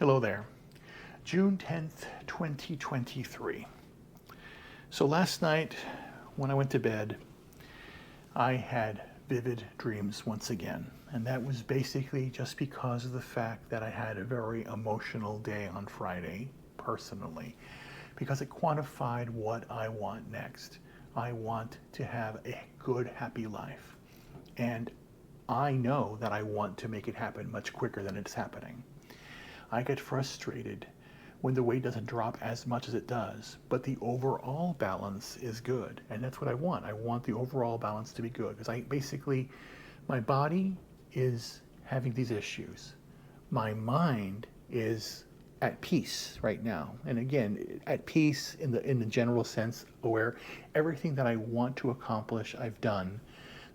Hello there. June 10th, 2023. So last night when I went to bed, I had vivid dreams once again. And that was basically just because of the fact that I had a very emotional day on Friday, personally, because it quantified what I want next. I want to have a good, happy life. And I know that I want to make it happen much quicker than it's happening. I get frustrated when the weight doesn't drop as much as it does, but the overall balance is good. And that's what I want. I want the overall balance to be good because my body is having these issues. My mind is at peace right now. And again, at peace in the general sense where everything that I want to accomplish, I've done.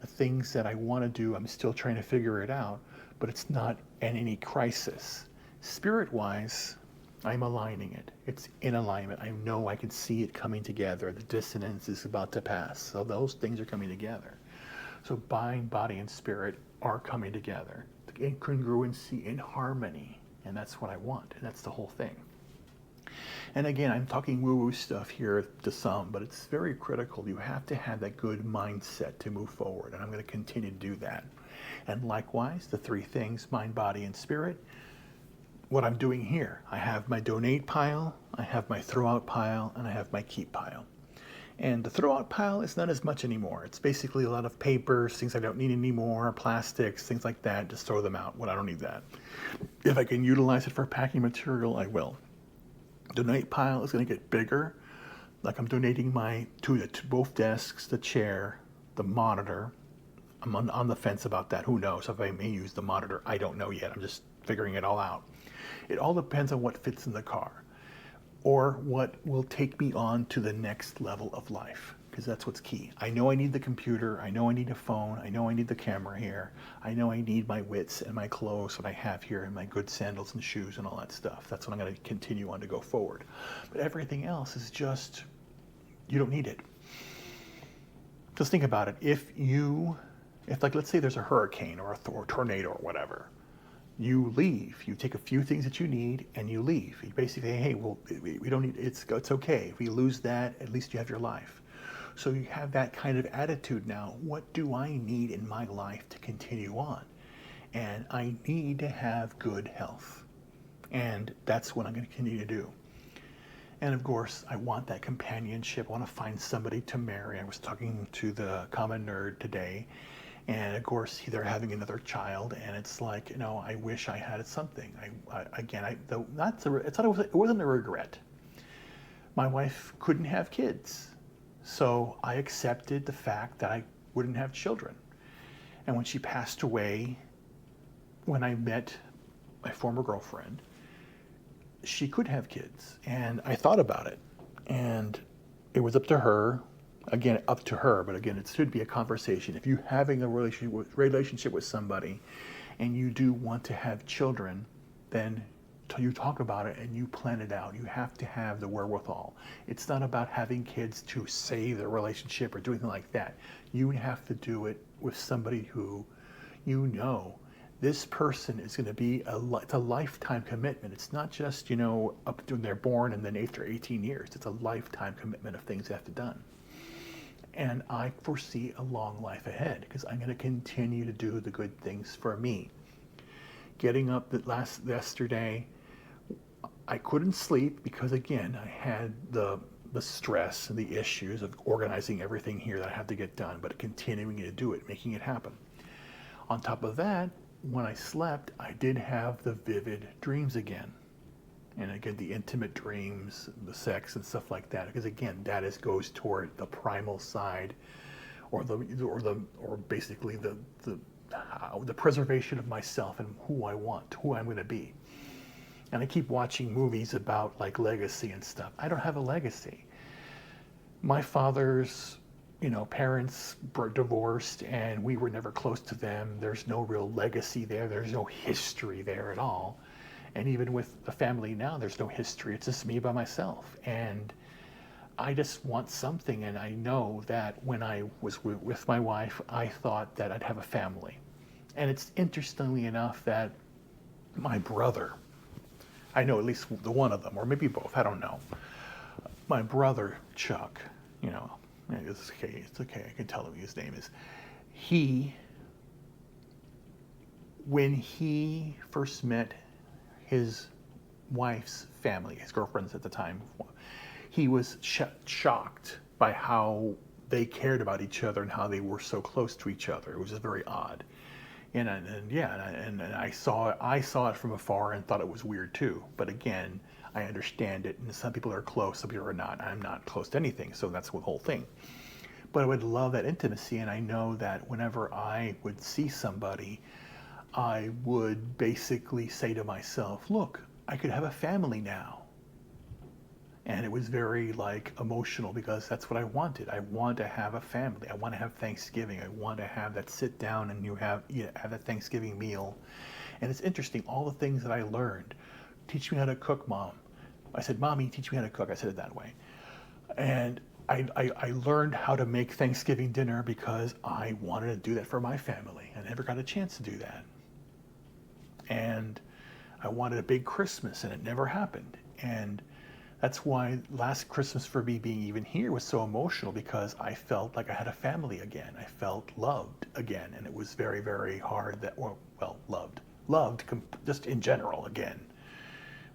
The things that I want to do, I'm still trying to figure it out, but it's not in any crisis. Spirit-wise, I'm aligning it. It's in alignment. I know I can see it coming together. The dissonance is about to pass. So those things are coming together. So mind, body, and spirit are coming together. In congruency, in harmony. And that's what I want. And that's the whole thing. And again, I'm talking woo-woo stuff here to some, but it's very critical. You have to have that good mindset to move forward. And I'm going to continue to do that. And likewise, the three things, mind, body, and spirit, what I'm doing here. I have my donate pile, I have my throw out pile, and I have my keep pile. And the throw out pile is not as much anymore. It's basically a lot of papers, things I don't need anymore, plastics, things like that. Just throw them out when I don't need that. If I can utilize it for packing material, I will. Donate pile is going to get bigger. Like I'm donating to both desks, the chair, the monitor. I'm on the fence about that. Who knows if I may use the monitor? I don't know yet. I'm just figuring it all out. It all depends on what fits in the car or what will take me on to the next level of life, because that's what's key. I know I need the computer. I know I need a phone. I know I need the camera here. I know I need my wits and my clothes that I have here and my good sandals and shoes and all that stuff. That's what I'm going to continue on to go forward. But everything else is just, you don't need it. Just think about it. If like, let's say there's a hurricane or a tornado or whatever, you leave. You take a few things that you need and you leave. You basically say, hey, well, we don't need, it's okay. If we lose that, at least you have your life. So you have that kind of attitude now. What do I need in my life to continue on? And I need to have good health. And that's what I'm going to continue to do. And of course, I want that companionship. I want to find somebody to marry. I was talking to the Common Nerd today. And of course, they're having another child, and it's like, I wish I had something. It wasn't a regret. My wife couldn't have kids, so I accepted the fact that I wouldn't have children. And when she passed away, when I met my former girlfriend, she could have kids, and I thought about it, and it was up to her. Again, up to her, but again, it should be a conversation. If you're having a relationship with somebody and you do want to have children, then you talk about it and you plan it out. You have to have the wherewithal. It's not about having kids to save the relationship or do anything like that. You have to do it with somebody who this person is going to be it's a lifetime commitment. It's not just, up to when they're born and then after 18 years. It's a lifetime commitment of things that have to be done. And I foresee a long life ahead because I'm going to continue to do the good things for me. Getting up yesterday, I couldn't sleep because, again, I had the stress and the issues of organizing everything here that I have to get done, but continuing to do it, making it happen. On top of that, when I slept, I did have the vivid dreams again. And again, the intimate dreams, the sex and stuff like that, because again, that goes toward the primal side, or basically the preservation of myself and who I want, who I'm going to be. And I keep watching movies about like legacy and stuff. I don't have a legacy. My father's, parents were divorced, and we were never close to them. There's no real legacy there. There's no history there at all. And even with the family now, there's no history. It's just me by myself. And I just want something. And I know that when I was with my wife, I thought that I'd have a family. And it's interestingly enough that my brother, I know at least the one of them, or maybe both, I don't know. My brother, Chuck, you know, it's okay, I can tell him his name is. When he first met his wife's family, his girlfriends at the time, he was shocked by how they cared about each other and how they were so close to each other. It was just very odd. And I saw it from afar and thought it was weird too. But again, I understand it. And some people are close, some people are not. I'm not close to anything, so that's the whole thing. But I would love that intimacy, and I know that whenever I would see somebody, I would basically say to myself, look, I could have a family now. And it was very like emotional because that's what I wanted. I want to have a family. I want to have Thanksgiving. I want to have that sit down and you have that Thanksgiving meal. And it's interesting, all the things that I learned. Teach me how to cook, Mom. I said, Mommy, teach me how to cook. I said it that way. And I learned how to make Thanksgiving dinner because I wanted to do that for my family. I never got a chance to do that. And I wanted a big Christmas, and it never happened. And that's why last Christmas for me being even here was so emotional, because I felt like I had a family again. I felt loved again, and it was very, very hard that, loved just in general again.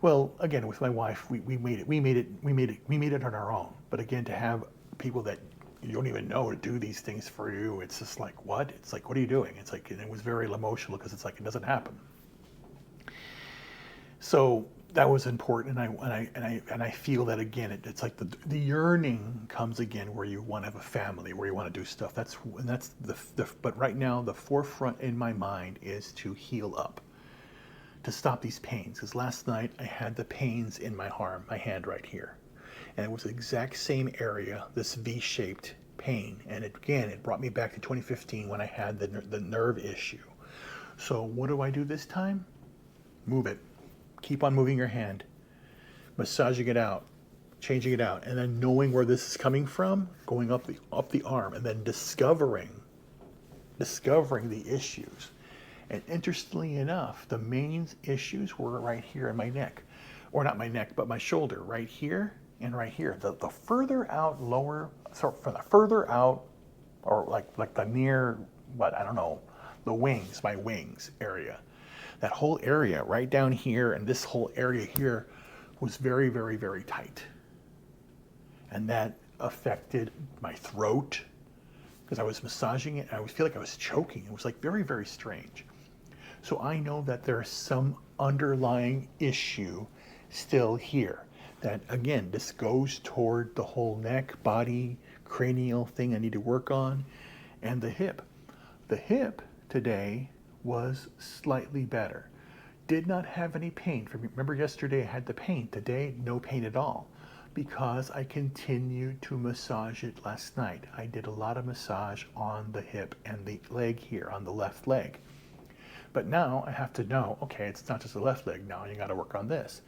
Well, again, with my wife, we made it on our own. But again, to have people that you don't even know to do these things for you, it's just like, what? It's like, what are you doing? It's like, and it was very emotional because it's like, it doesn't happen. So that was important, and I feel that again. It's like the yearning comes again, where you want to have a family, where you want to do stuff. But right now, the forefront in my mind is to heal up, to stop these pains. Because last night I had the pains in my arm, my hand right here, and it was the exact same area, this V-shaped pain. And it brought me back to 2015 when I had the nerve issue. So what do I do this time? Move it. Keep on moving your hand, massaging it out, changing it out, and then knowing where this is coming from, going up the arm, and then discovering the issues. And interestingly enough, the main issues were right here in my neck, or not my neck, but my shoulder, right here and right here. The further out lower, so from the further out, or like the near, I don't know, the wings, my wings area. That whole area right down here and this whole area here was very, very, very tight. And that affected my throat because I was massaging it and I would feel like I was choking. It was like very, very strange. So I know that there's some underlying issue still here. That again, this goes toward the whole neck, body, cranial thing I need to work on, and the hip. The hip today was slightly better. Did not have any pain. Remember yesterday I had the pain. Today, no pain at all, because I continued to massage it last night. I did a lot of massage on the hip and the leg here, on the left leg. But now I have to know, okay, it's not just the left leg now, you gotta work on this.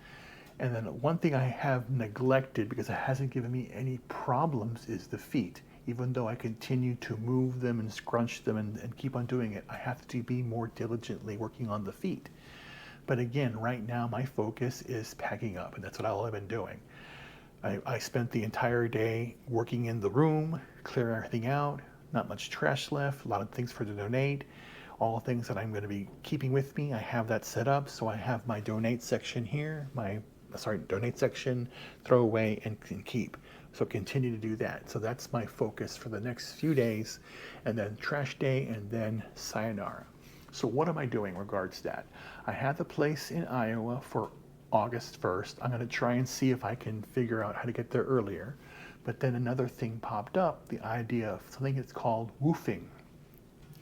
And then one thing I have neglected, because it hasn't given me any problems, is the feet. Even though I continue to move them and scrunch them and keep on doing it, I have to be more diligently working on the feet. But again, right now my focus is packing up, and that's what I've been doing. I spent the entire day working in the room, clearing everything out, not much trash left, a lot of things for to donate, all things that I'm going to be keeping with me. I have that set up, so I have my donate section here, donate section, throw away, and keep. So continue to do that. So that's my focus for the next few days, and then trash day, and then sayonara. So what am I doing in regards to that? I have the place in Iowa for August 1st. I'm going to try and see if I can figure out how to get there earlier. But then another thing popped up, the idea of something that's called woofing.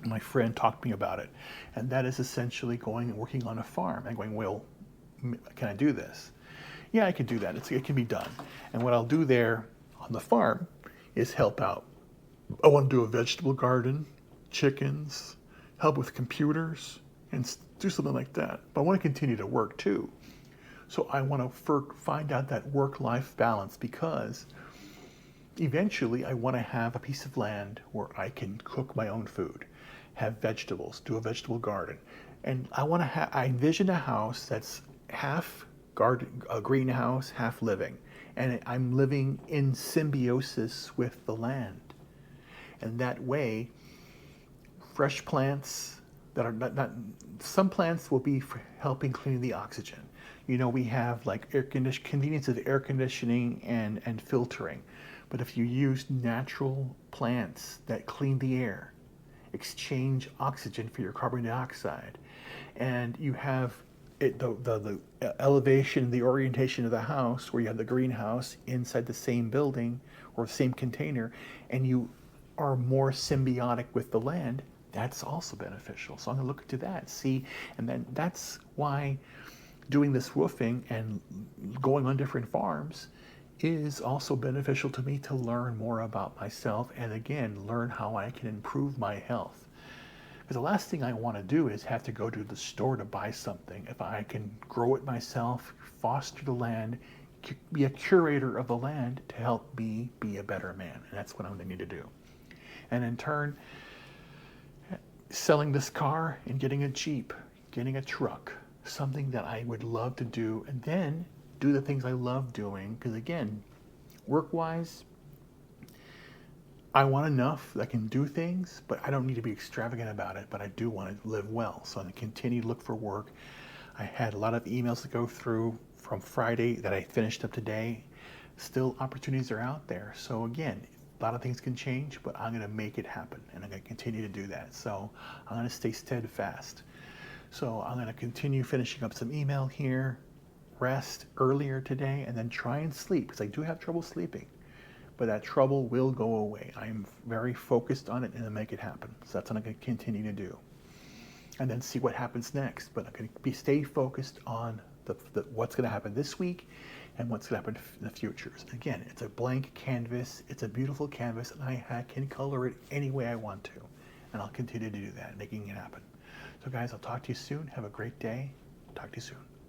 My friend talked to me about it. And that is essentially going and working on a farm and going, well, can I do this? Yeah, I can do that. It can be done. And what I'll do there on the farm is help out. I want to do a vegetable garden, chickens, help with computers, and do something like that. But I want to continue to work too. So I want to find out that work-life balance, because eventually I want to have a piece of land where I can cook my own food, have vegetables, do a vegetable garden. And I envision a house that's half a greenhouse, half living. And I'm living in symbiosis with the land. And that way, fresh plants that are not some plants will be helping clean the oxygen. You know, we have like convenience of air conditioning and filtering. But if you use natural plants that clean the air, exchange oxygen for your carbon dioxide, and you have the elevation, the orientation of the house, where you have the greenhouse inside the same building or same container, and you are more symbiotic with the land, that's also beneficial. So I'm going to look into that, see, and then that's why doing this roofing and going on different farms is also beneficial to me, to learn more about myself and again learn how I can improve my health. Because the last thing I want to do is have to go to the store to buy something. If I can grow it myself, foster the land, be a curator of the land to help me be a better man. And that's what I'm going to need to do. And in turn, selling this car and getting a Jeep, getting a truck, something that I would love to do, and then do the things I love doing. Because again, work-wise, I want enough that I can do things, but I don't need to be extravagant about it, but I do want to live well. So I'm going to continue to look for work. I had a lot of emails to go through from Friday that I finished up today. Still, opportunities are out there. So again, a lot of things can change, but I'm going to make it happen, and I'm going to continue to do that. So I'm going to stay steadfast. So I'm going to continue finishing up some email here, rest earlier today, and then try and sleep, because I do have trouble sleeping. But that trouble will go away. I'm very focused on it and to make it happen. So that's what I'm going to continue to do. And then see what happens next. But I'm going to stay focused on what's going to happen this week and what's going to happen in the future. Again, it's a blank canvas. It's a beautiful canvas, and I can color it any way I want to. And I'll continue to do that, making it happen. So guys, I'll talk to you soon. Have a great day. Talk to you soon.